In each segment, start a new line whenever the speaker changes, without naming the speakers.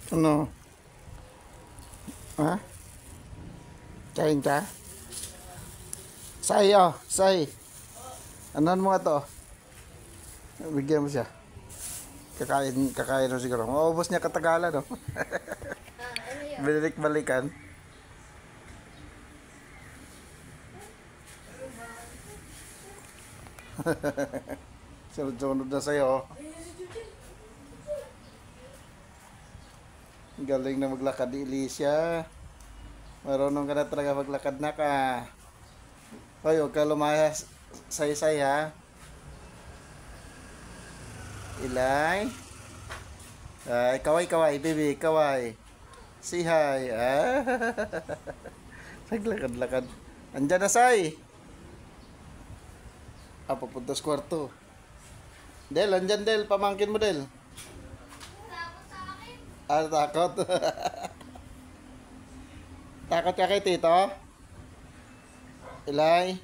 Ano? Ha? Kain ka? Say, oh. Say. Anuhan mo nga to? Bigyan mo siya. Kakain na siguro. Maubos niya katagalan, no? Balik-balikan. Sunod-sunod na sa'yo. Galing na maglakad ni Alicia. Marunong ka na talaga maglakad na ka. Hoy, huwag ka lumayas. Say-say, ha? Ilay. Kaway, baby. Kaway. Say hi. Ah. Naglakad-lakad. Andyan na, Say. Papunta sa kwarto. Del, andyan, Del. Pamangkin mo, Del. Takot. Takot ka kay Tito? Ilay.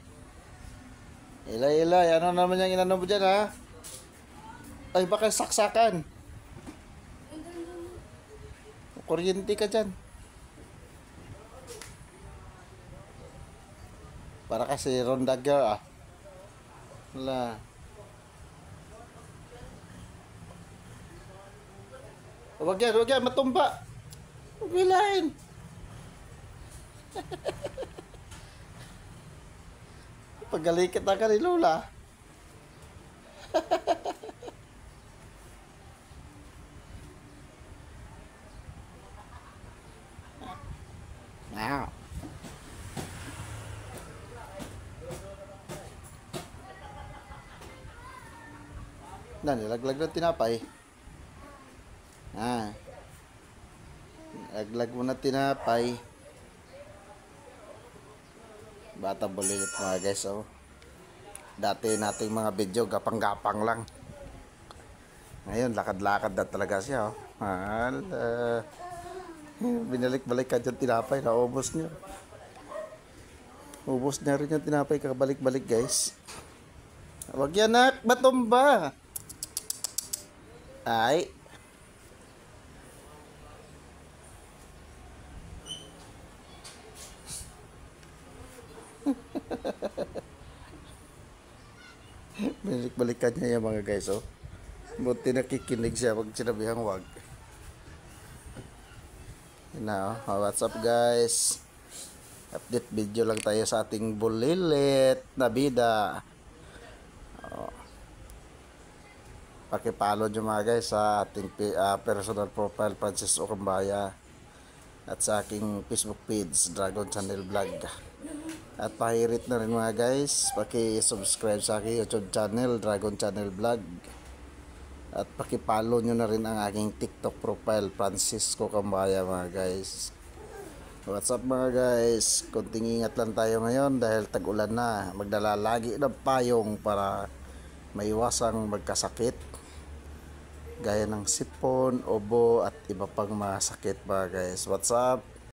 Ano naman yung inano mo dyan, ha? Ay, baka saksakan. Kuryente ka dyan. Para kasi Ron Dagger, ah. Wala. Wag yan, matumba. Bilain. Pagalikit na ka ni Lola. Now. Nilaglag ng tinapay. Laglag mo na tinapay. Bata bulilit mga guys, oh. Dati nating mga video gapang-gapang lang. Ngayon lakad-lakad na talaga siya, oh. Binalik-balik ka dyan tinapay. Naubos niya. Ubos na rin yung tinapay kakabalik-balik, guys. Wag yan, nak. Matumba. Ay. Balik-balikan niya yung mga guys, oh. Buti nakikinig siya pag sinabihang wag. Now, what's up guys? Update video lang tayo sa ating bulilit na bida. Pakipalo nyo mga guys sa ating personal profile Francis Okambaya at sa aking Facebook page Dragon Channel Vlog. At pahirit na rin mga guys, paki-subscribe sa aking YouTube channel Dragon Channel Vlog. At paki-follow nyo na rin ang aking TikTok profile Francisco Kambaya mga guys. What's up mga guys? Kunting ingat lang tayo ngayon dahil tag-ulan na. Magdala lagi ng payong para maiwasang magkasakit gaya ng sipon, ubo at iba pang mga sakit mga guys. What's up?